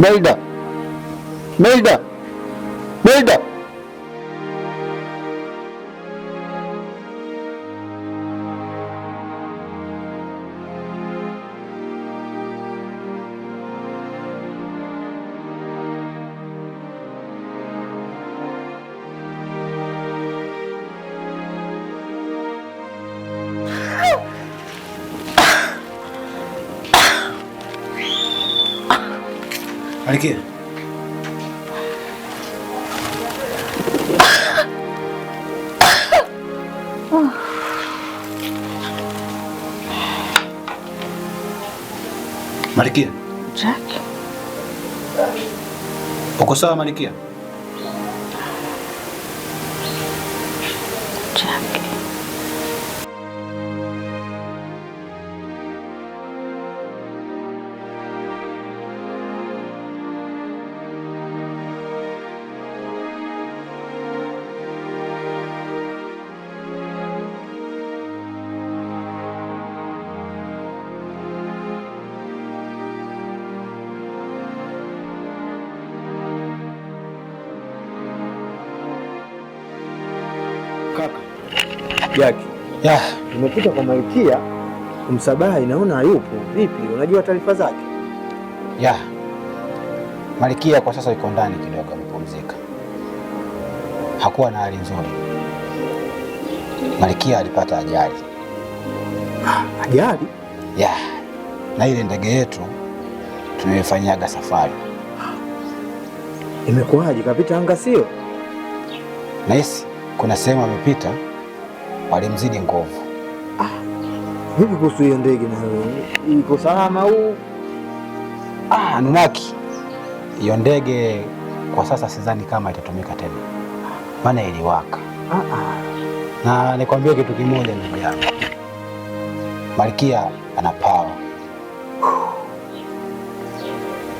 Melda, Melda, Melda. Malkia. Malkia. Jack. Uko sawa Malkia? Jack. Kaka. Jaki. Ya, Nimepita kwa Malkia kumsabahi, naona hayupo. Vipi? Unajua taarifa zake? ya. Malkia kwa sasa yuko ndani kidogo amepumzika. Hakuwa na hali nzuri. Malkia alipata ajali. Ajali? Ya. Na ile ndege yetu tumefanyaga safari. Imekuwaje? Kapita anga sio? Nahisi kuna sehemu amepita walimzidi nguvu. Vipi kuhusu hiyo ndege na wewe? Iko salama au? Nunaki. Hiyo ndege kwa sasa sidhani kama itatumika tena. Maana iliwaka. Na nikwambie kitu kimoja ndugu yangu. Malkia ana power.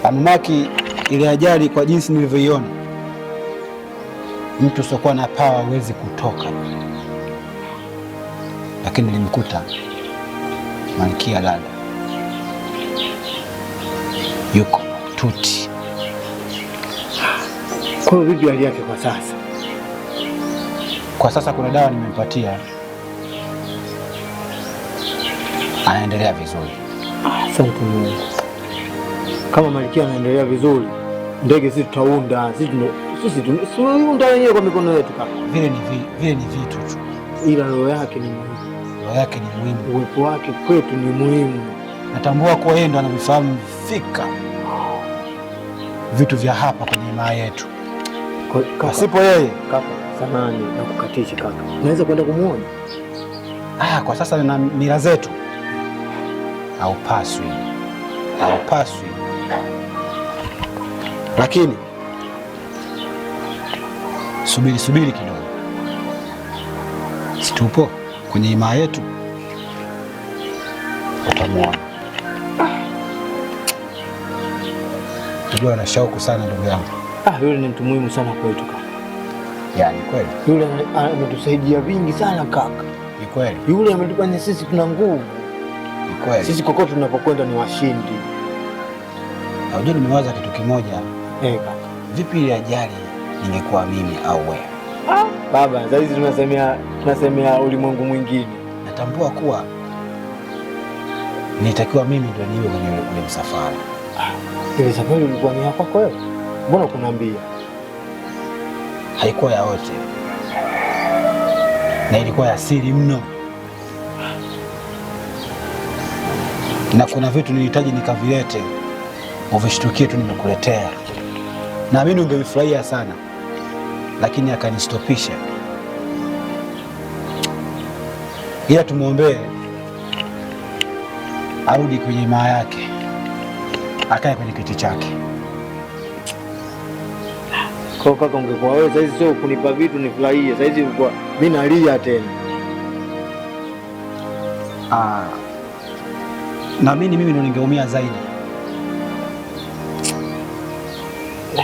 Anunnaki, ile ajali kwa jinsi nilivyoiona, mtu usiokuwa na power hawezi kutoka. Lakini nilimkuta Malkia dada yuko tuti. Kwa hiyo vipi hali yake kwa sasa? Kwa sasa kuna dawa nimempatia, anaendelea vizuri. Asante Mungu. Kama Malkia anaendelea vizuri, ndege sisi tutaunda, sisi tunaunda wenyewe kwa mikono yetu kaka. Vile ni vitu tu. Ila roho yake ni muhimu. Roho yake ni muhimu. Uwepo wake kwetu ni muhimu. Natambua kuwa yeye ndo anavifahamu fika vitu vya hapa kwenye himaya yetu. Pasipo yeye kaka, samahani na kukatisha kaka. Naweza kwenda kumuona? Kwa sasa na mila zetu haupaswi. Lakini subiri kidogo. Situpo kwenye himaya yetu, utamwona. Unajua ana shauku sana ndugu yangu. Yule ni mtu muhimu sana kwetu kaka. Yaani kweli. Yule ametusaidia vingi sana kaka. Ni kweli. Yule ametufanya sisi tuna nguvu. Ni kweli. Sisi kokote tunapokwenda ni washindi. Unajua nimewaza kitu kimoja. Kaka. Vipi ile ajali ningekuwa mimi au wewe? Baba, sasa hizi tunasemea ulimwengu mwingine. Natambua kuwa nitakiwa mimi ndio niwe kwenye ule msafara. Ile safari ilikuwa ni yako wewe? Mbona kuniambia? Haikuwa ya wote. Na ilikuwa ya siri mno. Na kuna vitu nilihitaji nikavilete. Uvishtukie tu nimekuletea. Na mimi ungevifurahia sana. Lakini akanistopisha. Ila tumuombee arudi kwenye himaya yake, akae kwenye kiti chake. Kwa kaka, ungekuwa wewe sasa hizi sio kunipa vitu nifurahie. Sasa hizi ulikuwa mimi nalia tena. Na mimi ndo ningeumia zaidi.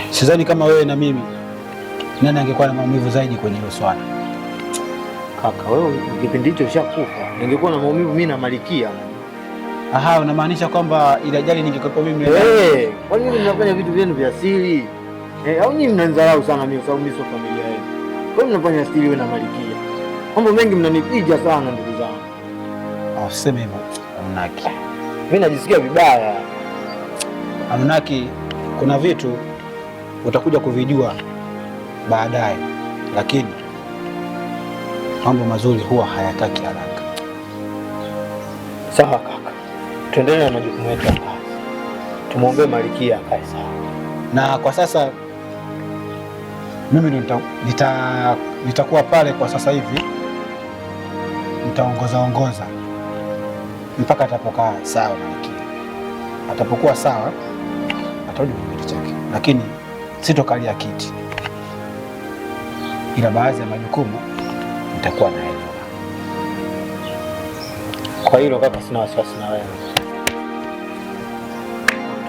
Sidhani kama wewe na mimi nani angekuwa na maumivu zaidi kwenye hilo swala. Kaka, wewe kipindi hicho ushakufa. Ningekuwa na maumivu mimi na Malkia. Aha, unamaanisha kwamba ile ajali ningekuwepo mimi? Kwa nini mnafanya vitu vyenu vya siri? Au nyinyi mnanidharau sana mimi kwa sababu mimi sio familia yenu? Kwa nini mnafanya siri wewe na Malikia? Mambo mengi mnanipija sana ndugu zangu. Usiseme hivyo Amunaki. Mimi najisikia vibaya. Amunaki, kuna vitu utakuja kuvijua baadaye, lakini mambo mazuri huwa hayataki haraka. Sawa kaka, tuendelee na majukumu yetu ya kazi. Tumwombee Malikia akae sawa. Na kwa sasa mimi nitakuwa pale kwa sasa hivi, nitaongoza mpaka atapokaa sawa. Malikia atapokuwa sawa atarudi kwenye kiti chake, lakini sitokalia kiti, ila baadhi ya majukumu nitakuwa naelewa. Kwa hilo kaka, sina wasiwasi na wewe.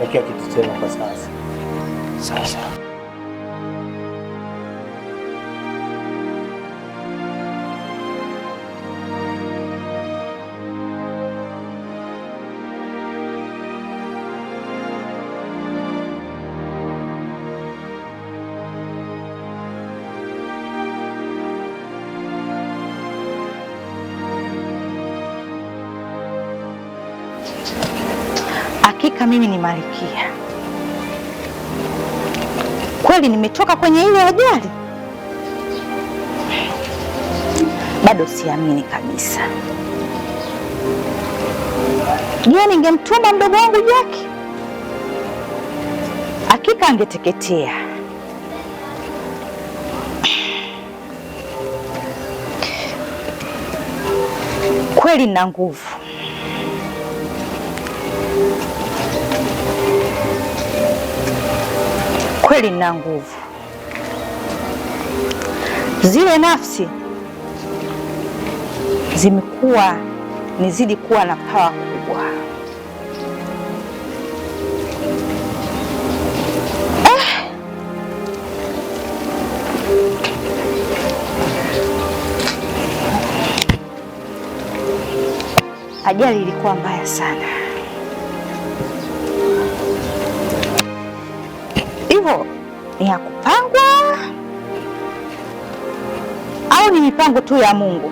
Tokea kiti chema kwa sasa. Sasa hakika mimi ni Malikia kweli, nimetoka kwenye ile ajali. Bado siamini kabisa. Je, ningemtuma mdogo wangu Jaki, hakika angeteketea. Kweli nina nguvu, kweli nina nguvu. Zile nafsi zimekuwa nizidi kuwa na pawa kubwa. Ajali ilikuwa mbaya sana. Hivyo ni ya kupangwa au ni mipango tu ya Mungu?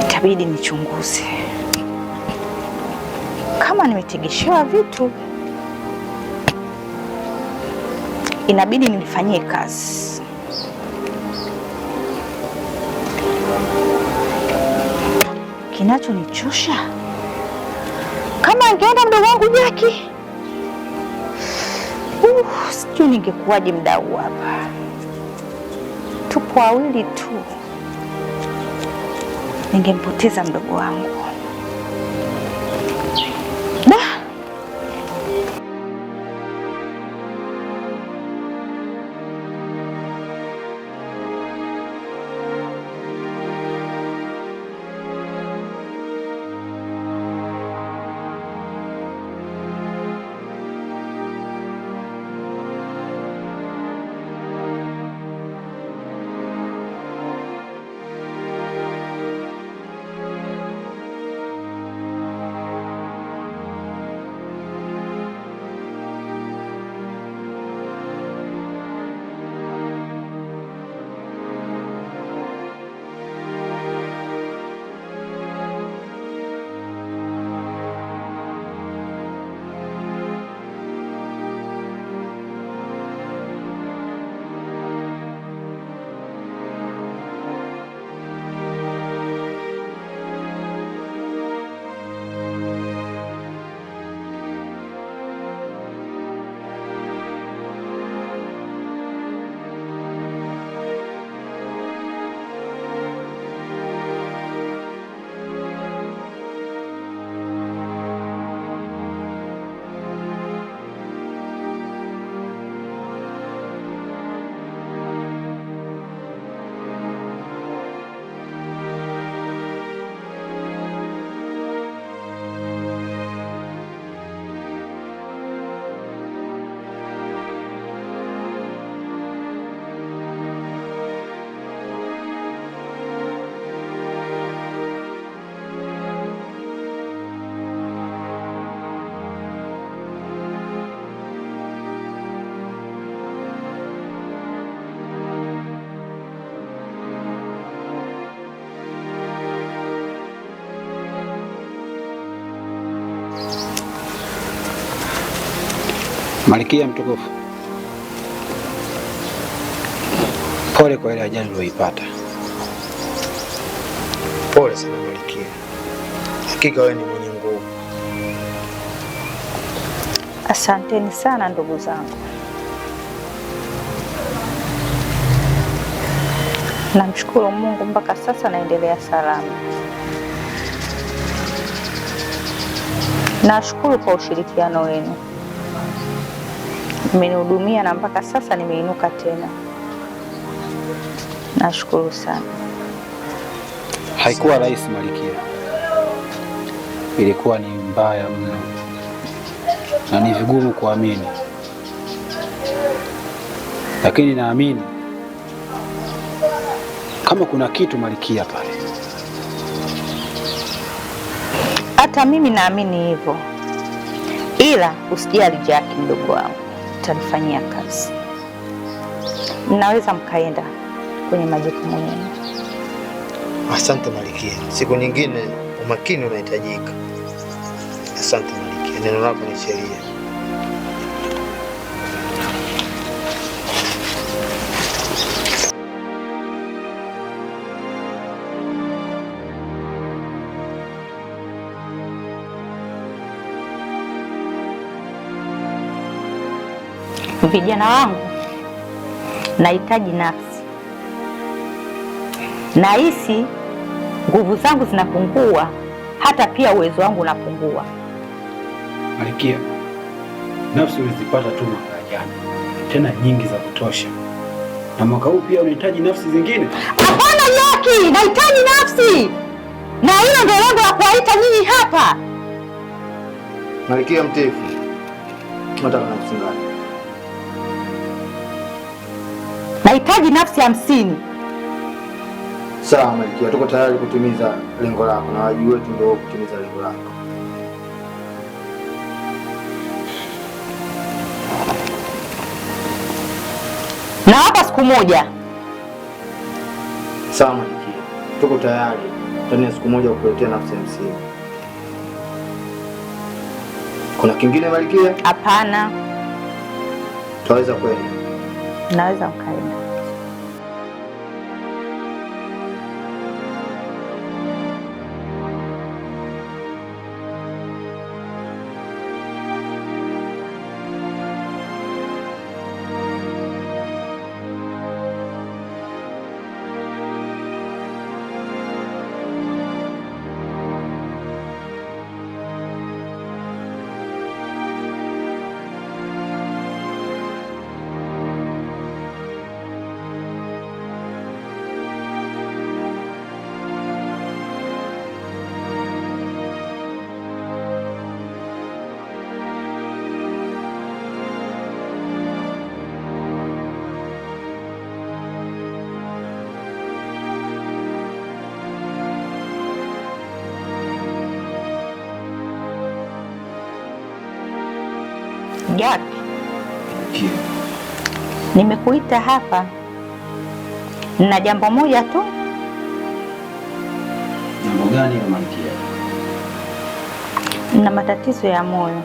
Itabidi nichunguze. Kama nimetegeshewa vitu, inabidi nilifanyie kazi. Kinachonichosha, kama angeenda mdogo wangu Jaki, sijui ningekuwaje mdau hapa. Tupo wawili tu, ningempoteza mdogo wangu. Malkia mtukufu, pole kwa ile ajali uliyoipata. Pole sana Malkia, hakika wewe ni mwenye nguvu. Asanteni sana ndugu zangu. Namshukuru Mungu mpaka sasa naendelea salama. Nashukuru kwa ushirikiano wenu. Mmenihudumia na mpaka sasa nimeinuka tena. Nashukuru sana. Haikuwa rahisi Malkia, ilikuwa ni mbaya mno na ni vigumu kuamini, lakini naamini kama kuna kitu Malkia pale. Hata mimi naamini hivyo, ila usijali Jackie mdogo wangu, utanifanyia kazi. Mnaweza mkaenda kwenye majukumu yenu. Asante Malkia, siku nyingine umakini unahitajika. Asante Malkia, neno lako ni sheria. Vijana wangu, nahitaji nafsi. Nahisi nguvu zangu zinapungua, hata pia uwezo wangu unapungua. Malkia, nafsi ulizipata tu mwaka jana, tena nyingi za kutosha, na mwaka huu pia unahitaji nafsi zingine? Hapana Jackie, nahitaji nafsi, na hilo ndio lengo la kuwaita nyinyi hapa. Malkia mtefu, tunataka nafsi ngapi? Nahitaji nafsi 50. Sawa Malkia, tuko tayari kutimiza lengo lako na wajibu wetu ndio kutimiza lengo lako. Na hapa siku moja. Sawa Malkia, tuko tayari ndani ya siku moja kukuletea nafsi 50. Kuna kingine Malkia? Hapana. Tutaweza kwenda. Naweza mkaenda. Jackie, nimekuita hapa na jambo moja tu. Jambo gani ya Malkia? Na matatizo ya moyo.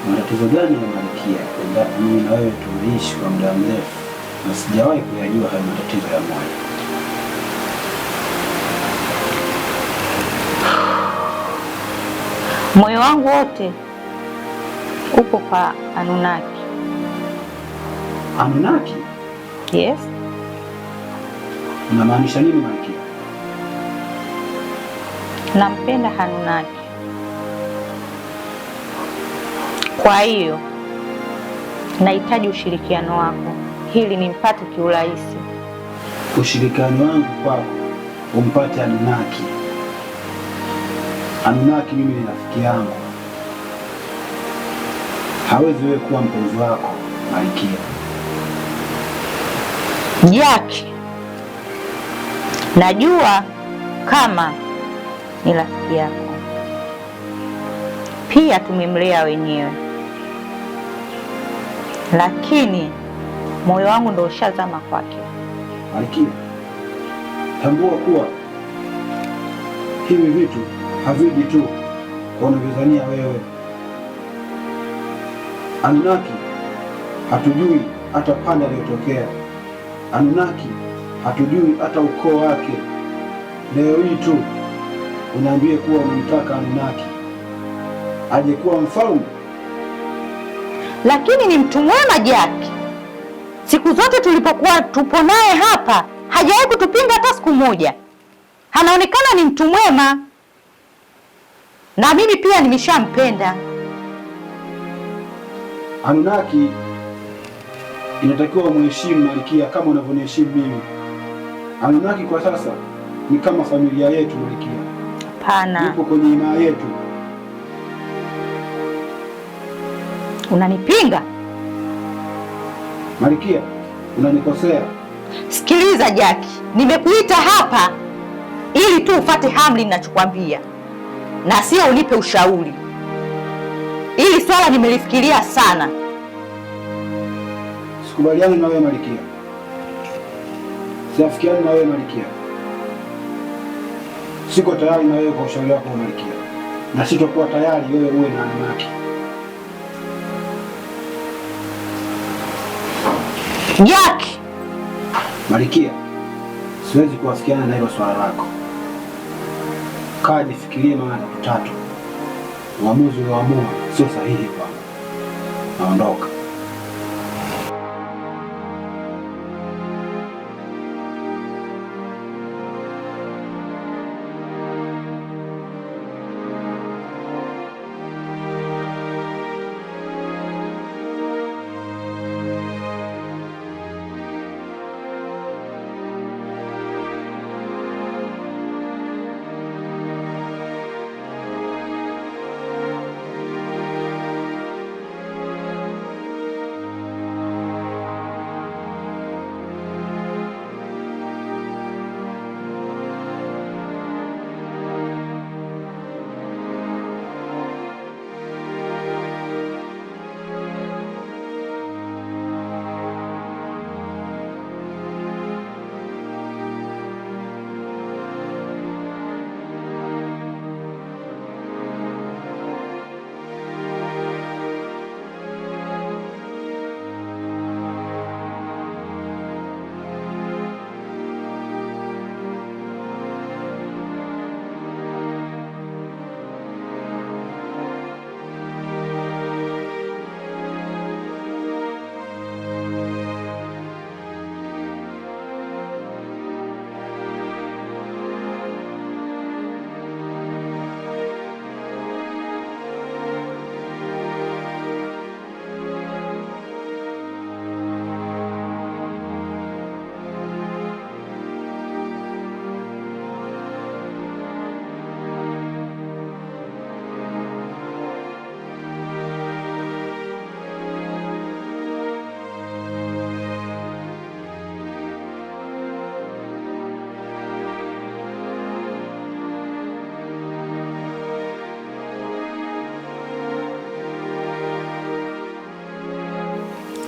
Matatizo gani ya Malkia? Endapo mimi na wewe tumeishi kwa muda mrefu na sijawahi kuyajua hayo matatizo ya moyo. Moyo wangu wote upo kwa Anunaki. Anunaki? Yes. Unamaanisha nini Malkia? Nampenda Anunaki. Kwa hiyo nahitaji ushirikiano wako ili nimpate kiurahisi. Ushirikiano wangu kwako umpate Anunaki? Anunaki mimi ni rafiki yangu, hawezi wewe kuwa mpenzi wako Malkia. Jackie, najua kama ni rafiki yako, pia tumemlea wenyewe, lakini moyo wangu ndio ushazama kwake. Malkia, tambua kuwa hivi vitu haviji tu kwa unavyodhania wewe. Anunnaki hatujui hata pande aliyotokea. Anunnaki hatujui hata ukoo wake. Leo hii tu unaambie kuwa unamtaka Anunnaki aje kuwa mfalme. Lakini ni mtu mwema Jack. Siku zote tulipokuwa tupo naye hapa hajawahi kutupinga hata siku moja. Anaonekana ni mtu mwema, na mimi pia nimeshampenda. Anunnaki inatakiwa umheshimu Malkia kama unavyoniheshimu mimi. Anunnaki kwa sasa ni kama familia yetu Malkia. Hapana. Yupo kwenye imaa yetu. Unanipinga? Malkia, unanikosea. Sikiliza Jack, nimekuita hapa ili tu ufate amri ninachokwambia na sio unipe ushauri. Hili swala nimelifikiria sana. Sikubaliani na wewe Malkia. Siafikiani na wewe Malkia. Siko tayari na wewe kwa ushauri wako Malkia. Na sitokuwa tayari wewe uwe na Anunnaki. Jack! Malkia, siwezi kuafikiana na hilo swala lako. Kaa jifikirie mara tatu. Uamuzi ulioamua sio sahihi kwangu. Naondoka.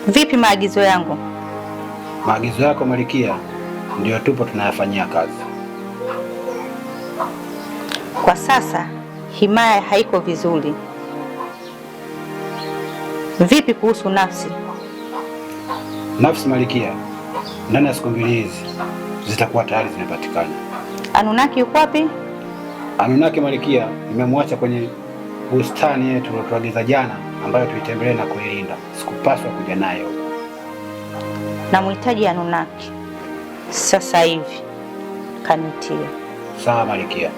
Vipi maagizo yangu? Maagizo yako Malkia ndio tupo tunayafanyia kazi. Kwa sasa himaya haiko vizuri. Vipi kuhusu nafsi? Nafsi Malkia, ndani ya siku mbili hizi zitakuwa tayari zimepatikana. Anunnaki yuko wapi? Anunnaki Malkia nimemwacha kwenye bustani yetu tuliyotuagiza jana, ambayo tuitembelee na kuilinda. Sikupaswa kuja naye huko. Namhitaji Anunnaki sasa hivi, kanitie. Sawa Malkia.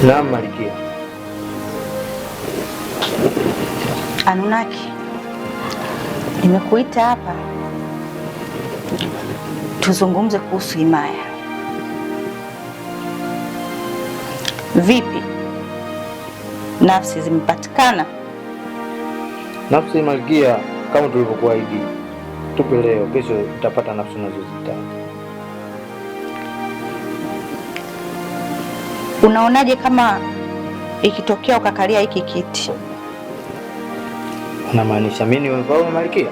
Naam Malkia. Anunaki, nimekuita hapa tuzungumze kuhusu himaya. Vipi, nafsi zimepatikana? Nafsi Malkia, kama tulivyokuahidi, tupe leo, kesho utapata nafsi unazozitaka. Unaonaje kama ikitokea ukakalia hiki kiti? Unamaanisha mimi niwe mfalme Malkia?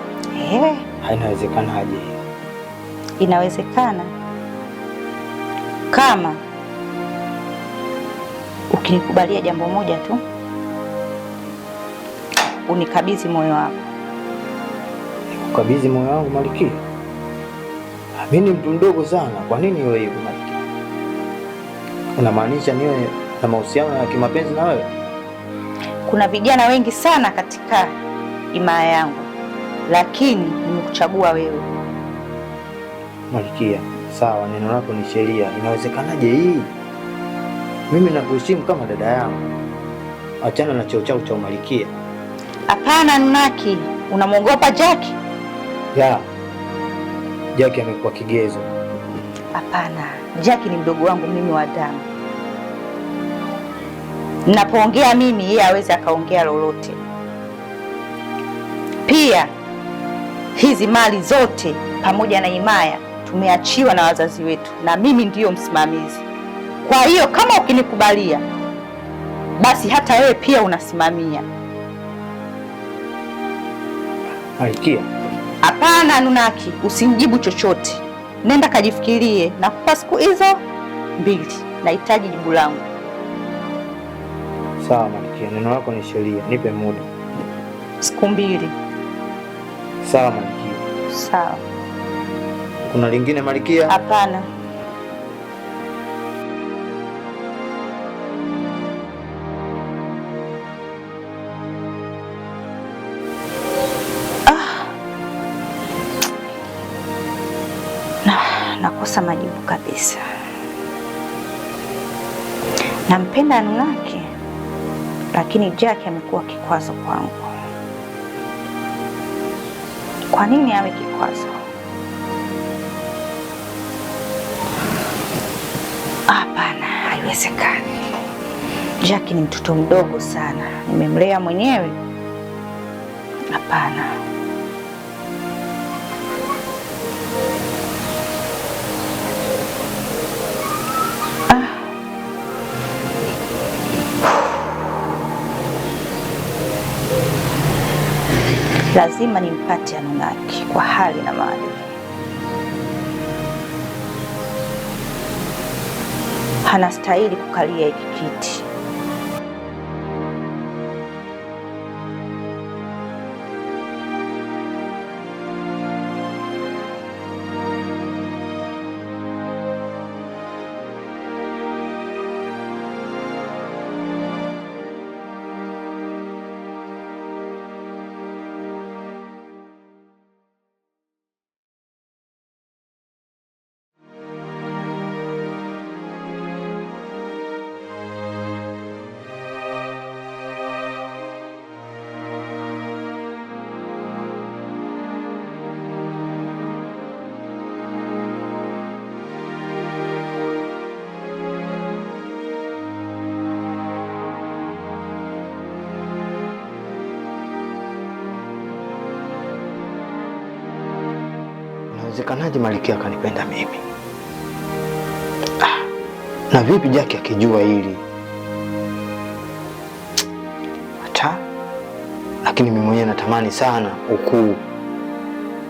Hainawezekana aje hiyo. Inawezekana kama ukinikubalia jambo moja tu, unikabidhi moyo wako. Nikukabidhi moyo wangu Malkia? Mimi ni mtu mdogo sana, kwa nini wewe hivyo Malkia? Unamaanisha niwe na mahusiano ya kimapenzi na wewe? Kuna vijana wengi sana katika himaya yangu, lakini nimekuchagua wewe. Malkia, sawa, neno lako ni sheria. Inawezekanaje hii? Mimi nakuheshimu kama dada yangu. Achana na cheo chako cha Malkia. Hapana Nunaki, unamwogopa Jackie? Ya, Jackie amekuwa kigezo. Hapana, Jackie ni mdogo wangu mimi wa damu. Ninapoongea mimi, yeye hawezi akaongea lolote. Pia hizi mali zote pamoja na himaya tumeachiwa na wazazi wetu, na mimi ndiyo msimamizi. Kwa hiyo kama ukinikubalia, basi hata wewe pia unasimamia. Malkia. Hapana Nunaki, usimjibu chochote. Nenda kajifikirie, nakupa siku hizo 2. Nahitaji jibu langu. Sawa Malkia, neno lako ni sheria. Nipe muda. Siku 2. Sawa Malkia. Sawa. Kuna lingine Malkia? Hapana. Nakosa majibu kabisa. Nampenda Nunaki, lakini Jackie amekuwa kikwazo kwangu. Kwa nini awe kikwazo? Hapana, haiwezekani. Jackie ni mtoto mdogo sana, nimemlea mwenyewe. Hapana. Lazima nimpate Anunaki kwa hali na mali. Hanastahili kukalia hiki kiti. Inawezekanaje Malkia akanipenda mimi? Na vipi Jackie akijua hili? Hata lakini mimi mwenyewe natamani sana ukuu.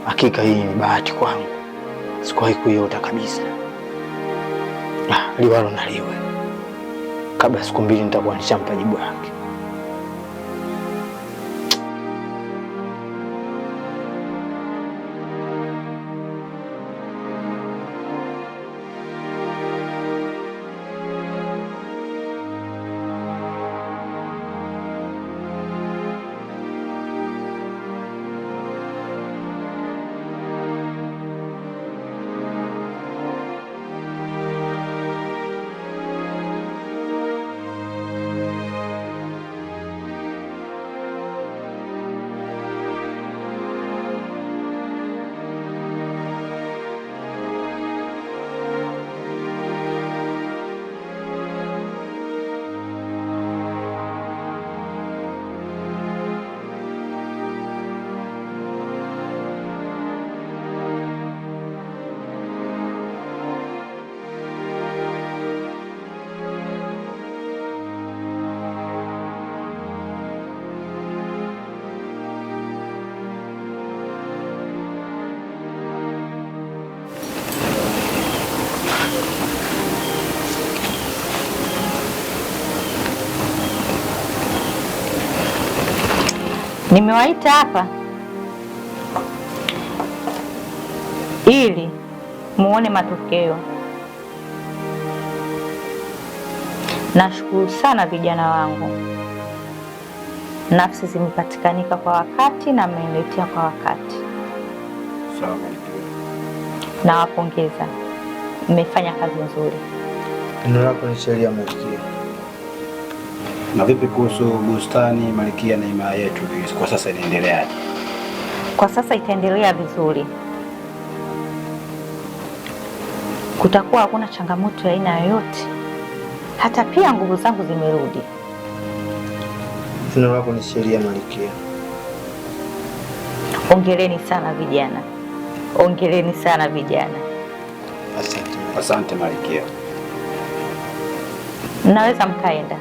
Hakika hii ni bahati kwangu. Sikuwahi kuiota kabisa. Liwalo na liwe. Kabla siku 2 nitakuwa nishampa jibu lake. Nimewaita hapa ili muone matokeo. Nashukuru sana vijana wangu, nafsi zimepatikanika kwa wakati na mmeniletea kwa wakati. Sawa. Nawapongeza, mmefanya kazi nzuri. Neno lako ni sheria Malkia. Na vipi kuhusu bustani Malkia na himaya yetu, kwa sasa inaendeleaje? Kwa sasa itaendelea vizuri, kutakuwa hakuna changamoto ya aina yoyote, hata pia nguvu zangu zimerudi. Neno lako ni sheria Malkia. Hongereni sana vijana, hongereni sana vijana. Asante Malkia. Mnaweza mkaenda.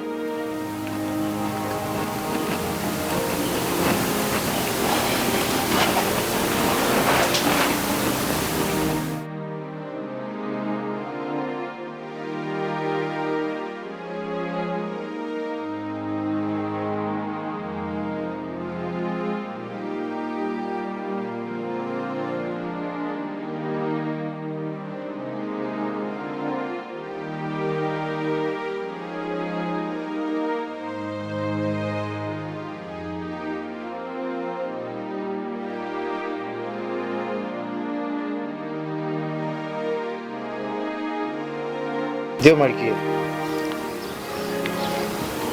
Ndio Malkia.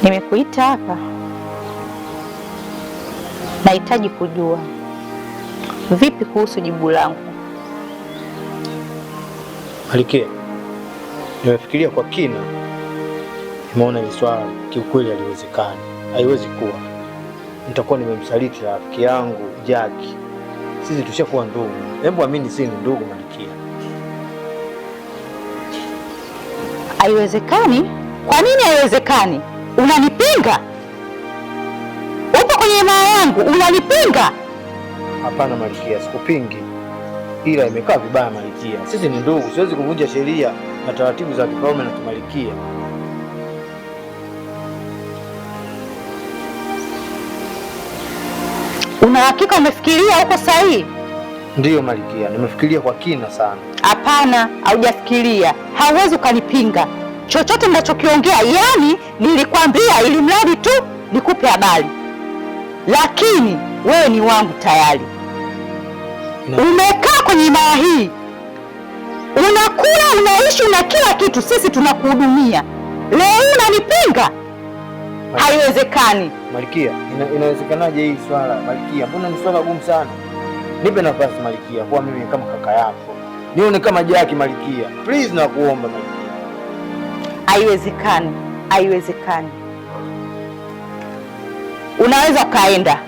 Nimekuita hapa, nahitaji kujua vipi kuhusu jibu langu. Malkia, nimefikiria kwa kina, nimeona hili swala kiukweli haliwezekani. Haiwezi kuwa. Nitakuwa nimemsaliti rafiki yangu Jackie. Sisi tushakuwa ndugu. Hebu amini, si ni ndugu Malkia. Haiwezekani? Kwa nini haiwezekani? Unanipinga? Upo kwenye himaya yangu, unanipinga? Hapana Malkia, sikupingi, ila imekaa vibaya Malkia. Sisi ni ndugu, siwezi kuvunja sheria na taratibu za kifalme na kimalkia. Una hakika umefikiria uko sahihi? Ndiyo Malkia, nimefikiria kwa kina sana. Hapana, haujafikiria. Hauwezi ukanipinga chochote ninachokiongea. Yaani nilikwambia ili mradi tu nikupe habari, lakini wewe ni wangu tayari. Umekaa kwenye himaya hii, unakula, unaishi, una kila kitu, sisi tunakuhudumia. Leo unanipinga? Haiwezekani. Malkia, inawezekanaje hii swala Malkia? Mbona ni swala gumu sana? Nipe nafasi Malkia, kwa mimi kama kaka yako, nione kama Jackie Malkia. Please nakuomba Malkia. Haiwezekani, haiwezekani. Unaweza ukaenda.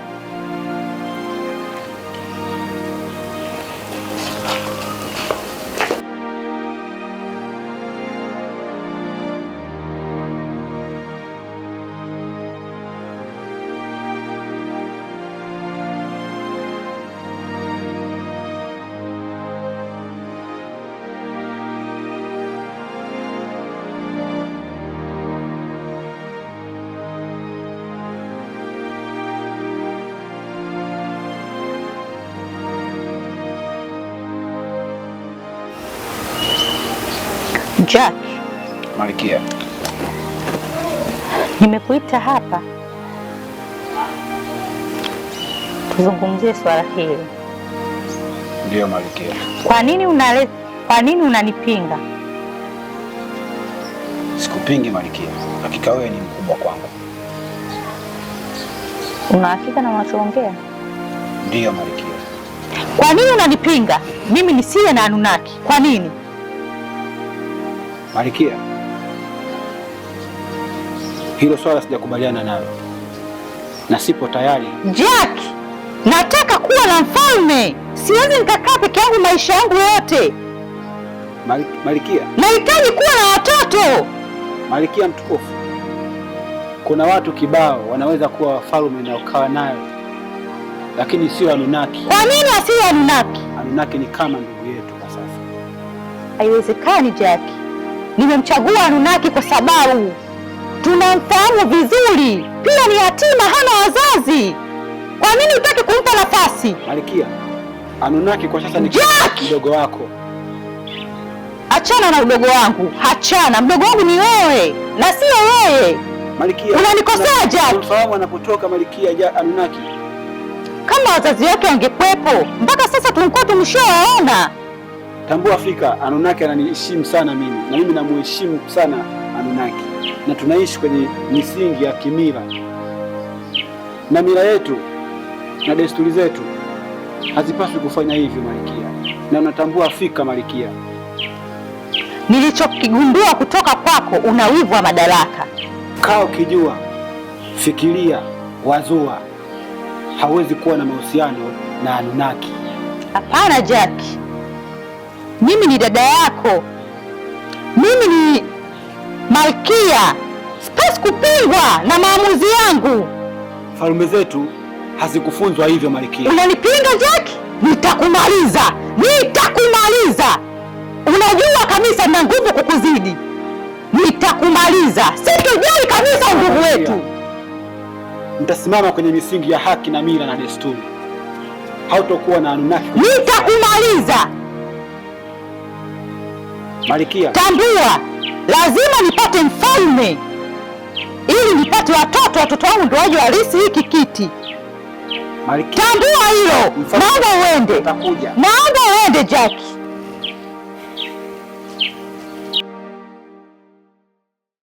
Jack. Malkia. Nimekuita hapa tuzungumzie swala hili. Ndiyo Malkia. Kwa nini unanipinga? Sikupingi Malkia. Hakika wewe ni mkubwa kwangu. Una hakika na unachoongea? Ndiyo Malkia. Kwa nini unanipinga mimi nisiwe na Anunnaki? Kwa nini? Malkia, hilo swala sijakubaliana nalo na sipo tayari. Jack, nataka kuwa na mfalme. Siwezi nikakaa peke yangu maisha yangu yote. Malkia, nahitaji kuwa na watoto. Malkia mtukufu, kuna watu kibao wanaweza kuwa wafalme na ukawa nayo, lakini sio Anunnaki. Kwa nini asiwe Anunnaki? Anunnaki ni kama ndugu yetu kwa sasa. Haiwezekani Jack. Nimemchagua Anunnaki kwa sababu tunamfahamu vizuri. Pia ni yatima, hana wazazi. Kwa nini hutaki kumpa nafasi? Malkia, Anunnaki kwa sasa ni mdogo wako. Achana na udogo wangu, achana. Mdogo wangu ni wewe na sio yeye. Malkia, unanikosea Jack. Unafahamu anapotoka Malkia Anunnaki? Kama wazazi wake wangekwepo, mpaka sasa tulikuwa tumeshawaona. Tambua Afrika, Anunnaki ananiheshimu sana mimi, na mimi namuheshimu sana Anunnaki, na tunaishi kwenye misingi ya kimila, na mila yetu na desturi zetu hazipaswi kufanya hivyo Malkia, na unatambua Afrika Malkia. Nilichokigundua kutoka kwako, una wivu wa madaraka. Kaa ukijua, fikiria, wazua, hawezi kuwa na mahusiano na Anunnaki. Hapana Jack, mimi ni dada yako, mimi ni malkia, sipaswi kupingwa na maamuzi yangu. Falme zetu hazikufunzwa hivyo Malkia. Unanipinga Jack? Nitakumaliza, nitakumaliza. Unajua kabisa na nguvu kukuzidi. Nitakumaliza, sitojali kabisa nguvu wetu. Nitasimama kwenye misingi ya haki na mila na desturi. Hautokuwa na Anunnaki. Nitakumaliza Malkia. Tambua, lazima nipate mfalme ili nipate watoto wangu ndio waje warisi hiki kiti. Malkia. Tambua hilo. Naomba uende. Utakuja. Naomba uende Jack.